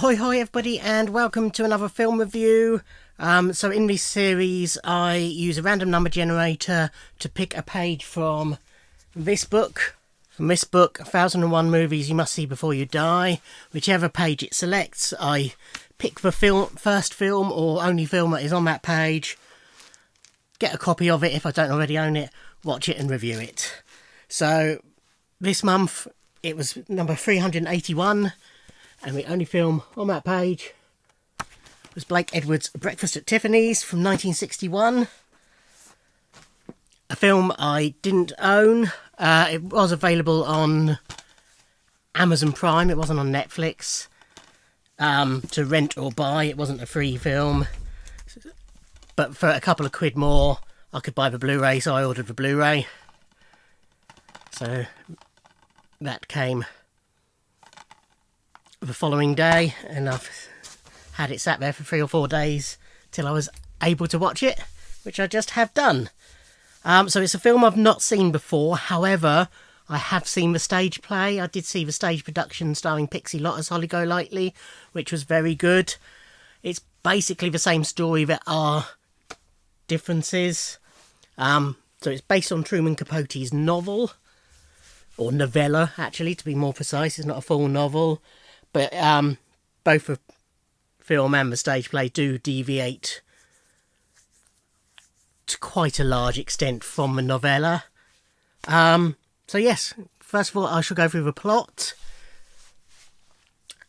Ahoy hoy everybody, and welcome to another film review. So in this series I use a random number generator to pick a page from this book. From this book, 1001 Movies You Must See Before You Die. Whichever page it selects, I pick the first film or only film that is on that page, get a copy of it if I don't already own it, watch it and review it. So this month it was number 381. And the only film on that page was Blake Edwards' Breakfast at Tiffany's from 1961. A film I didn't own. It was available on Amazon Prime. It wasn't on Netflix. To rent or buy. It wasn't a free film. But for a couple of quid more, I could buy the Blu-ray, so I ordered the Blu-ray. So that came the following day, and I've had it sat there for 3 or 4 days till I was able to watch it, which I just have done. So it's a film I've not seen before. However, I have seen the stage play. I did see the stage production starring Pixie Lott as Holly Golightly, which was very good. It's basically the same story. There are differences. So it's based on Truman Capote's novel, or novella actually, to be more precise. It's not a full novel. But both the film and the stage play do deviate to quite a large extent from the novella. So yes, first of all, I shall go through the plot.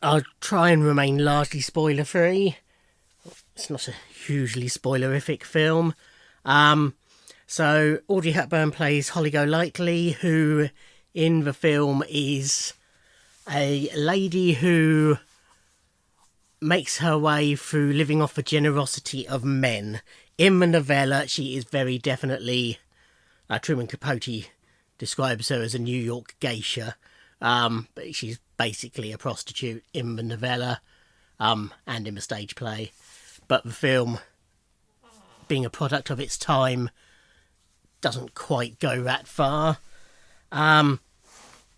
I'll try and remain largely spoiler-free. It's not a hugely spoilerific film. So Audrey Hepburn plays Holly Golightly, who in the film is a lady who makes her way through living off the generosity of men. In the novella, she is very definitely, Truman Capote describes her as a New York geisha, but she's basically a prostitute in the novella, and in the stage play. But the film, being a product of its time, doesn't quite go that far.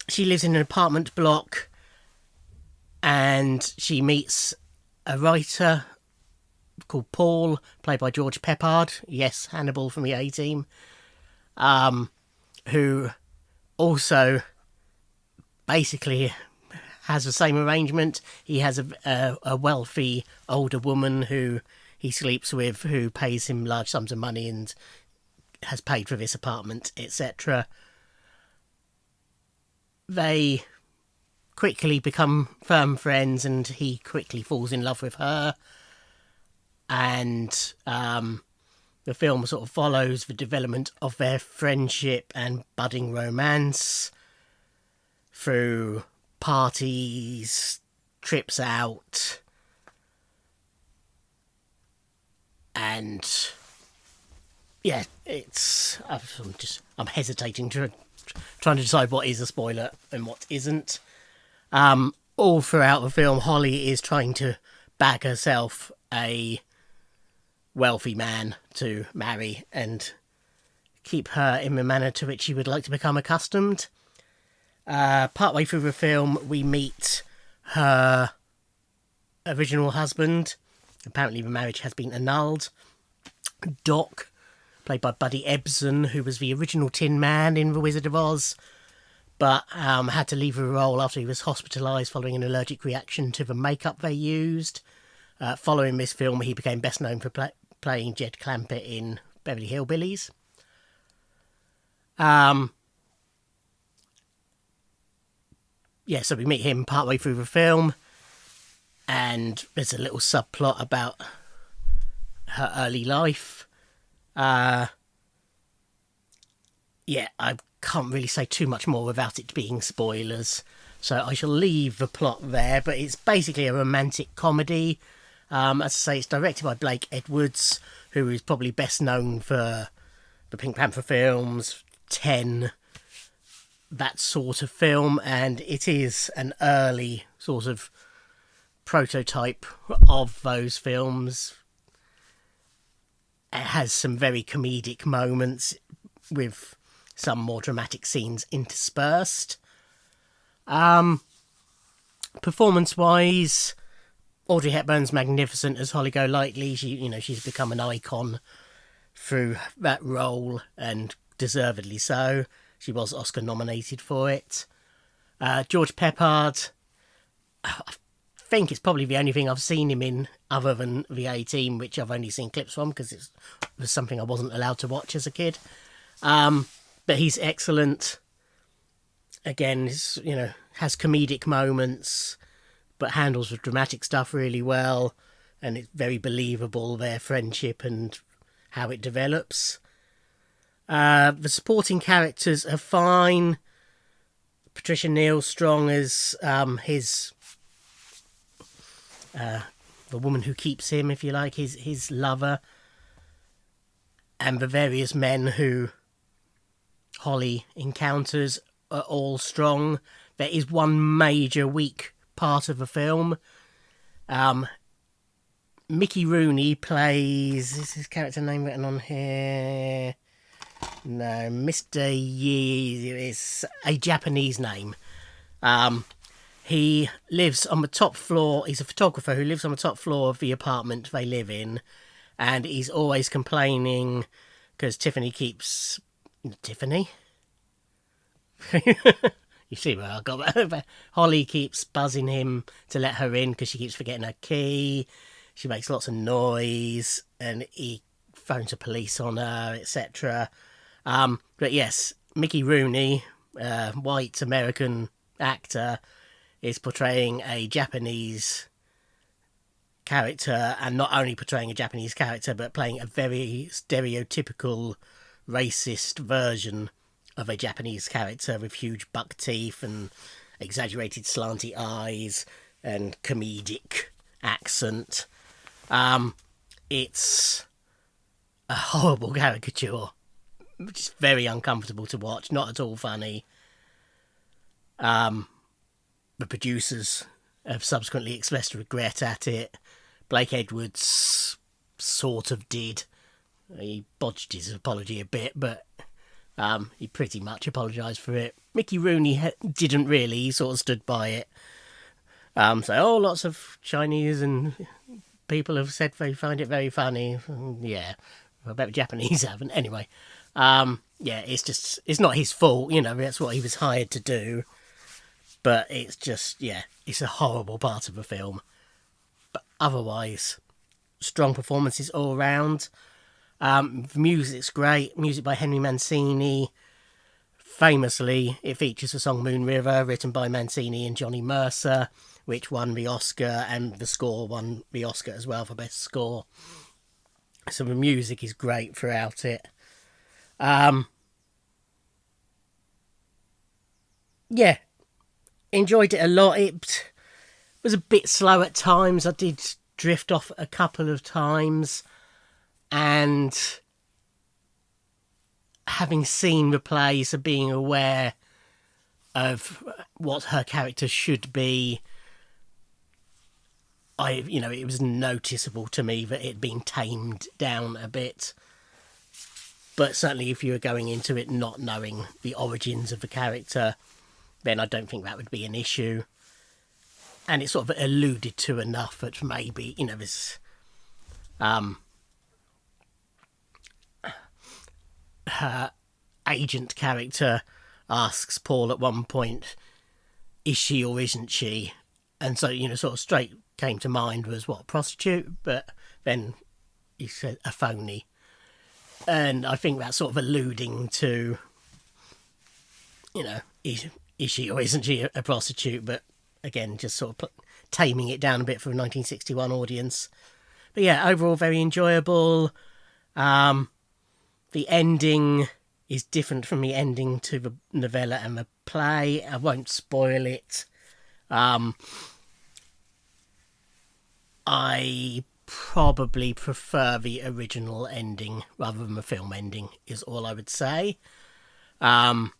She lives in an apartment block, and she meets a writer called Paul, played by George Peppard. Yes, Hannibal from the A-Team. Who also basically has the same arrangement. He has a wealthy older woman who he sleeps with, who pays him large sums of money and has paid for this apartment, etc. They quickly become firm friends, and he quickly falls in love with her. And the film sort of follows the development of their friendship and budding romance through parties, trips out, and yeah, I'm hesitating trying to decide what is a spoiler and what isn't. All throughout the film, Holly is trying to bag herself a wealthy man to marry and keep her in the manner to which she would like to become accustomed. Partway through the film, we meet her original husband. Apparently the marriage has been annulled. Doc, played by Buddy Ebsen, who was the original Tin Man in The Wizard of Oz, but had to leave the role after he was hospitalised following an allergic reaction to the makeup they used. Following this film, he became best known for playing Jed Clampett in Beverly Hillbillies. So we meet him partway through the film, and there's a little subplot about her early life. I can't really say too much more without it being spoilers, so I shall leave the plot there. But it's basically a romantic comedy. As I say, it's directed by Blake Edwards, who is probably best known for the Pink Panther films, 10, that sort of film, and it is an early sort of prototype of those films. It has some very comedic moments with some more dramatic scenes interspersed. Performance-wise, Audrey Hepburn's magnificent as Holly Golightly. She's become an icon through that role, and deservedly so. She was Oscar nominated for it. George Peppard, I think it's probably the only thing I've seen him in other than the A-Team, which I've only seen clips from because it was something I wasn't allowed to watch as a kid. But he's excellent. Again, has comedic moments, but handles the dramatic stuff really well, and it's very believable, their friendship and how it develops. The supporting characters are fine. Patricia Neal strong as his the woman who keeps him, if you like, his lover, and the various men who Holly encounters are all strong. There is one major weak part of the film. Mickey Rooney plays... Is his character name written on here? No, Mr. Yi is a Japanese name. He lives on the top floor. He's a photographer who lives on the top floor of the apartment they live in, and he's always complaining because Tiffany keeps... Tiffany? You see where I got that? Holly keeps buzzing him to let her in because she keeps forgetting her key. She makes lots of noise, and he phones the police on her, etc. But yes, Mickey Rooney, white American actor, is portraying a Japanese character, and not only portraying a Japanese character, but playing a very stereotypical racist version of a Japanese character with huge buck teeth and exaggerated slanty eyes and comedic accent. It's a horrible caricature, which is very uncomfortable to watch, not at all funny. The producers have subsequently expressed regret at it. Blake Edwards sort of did. He bodged his apology a bit, but he pretty much apologised for it. Mickey Rooney didn't really. He sort of stood by it. Lots of Chinese and people have said they find it very funny. Yeah, I bet the Japanese haven't. Anyway, it's not his fault. That's what he was hired to do. But it's just, it's a horrible part of the film. But otherwise, strong performances all around. The music's great. Music by Henry Mancini. Famously, it features the song Moon River, written by Mancini and Johnny Mercer, which won the Oscar, and the score won the Oscar as well for Best Score. So the music is great throughout it. Enjoyed it a lot. It was a bit slow at times. I did drift off a couple of times, and having seen the play, so being aware of what her character should be, it was noticeable to me that it had been tamed down a bit. But certainly if you were going into it not knowing the origins of the character, then I don't think that would be an issue. And it's sort of alluded to enough that maybe, this... her agent character asks Paul at one point, is she or isn't she? And so, sort of straight came to mind was, what, prostitute? But then he said a phony. And I think that's sort of alluding to, is she or isn't she a prostitute? But again, just sort of taming it down a bit for a 1961 audience. But yeah, overall very enjoyable. The ending is different from the ending to the novella and the play. I won't spoil it. I probably prefer the original ending rather than the film ending, is all I would say. But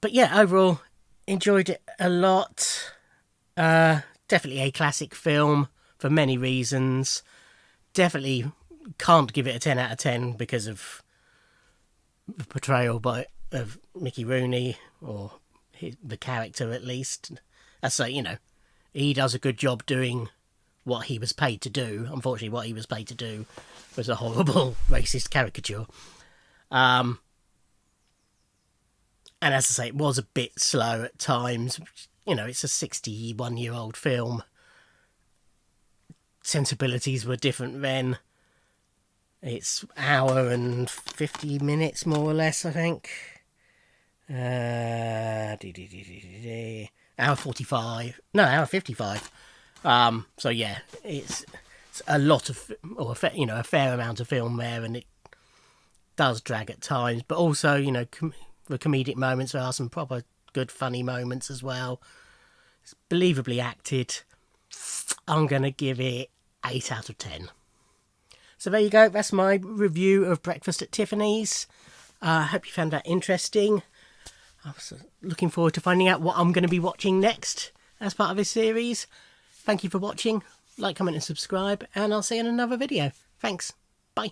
yeah, overall, enjoyed it a lot. Definitely a classic film for many reasons. Definitely can't give it a 10 out of 10 because of the portrayal of Mickey Rooney, or the character at least. I say, he does a good job doing what he was paid to do. Unfortunately, what he was paid to do was a horrible racist caricature. And as I say, it was a bit slow at times. You know, it's a 61-year-old film. Sensibilities were different then. It's hour and 50 minutes, more or less, I think. Hour 45. No, hour 55. So yeah, it's a lot of, or a fair amount of film there, and it does drag at times. But also, you know, the comedic moments, there are some proper good, funny moments as well. It's believably acted. I'm going to give it 8 out of 10. So there you go. That's my review of Breakfast at Tiffany's. I hope you found that interesting. I was looking forward to finding out what I'm going to be watching next as part of this series. Thank you for watching. Like, comment and subscribe, and I'll see you in another video. Thanks. Bye.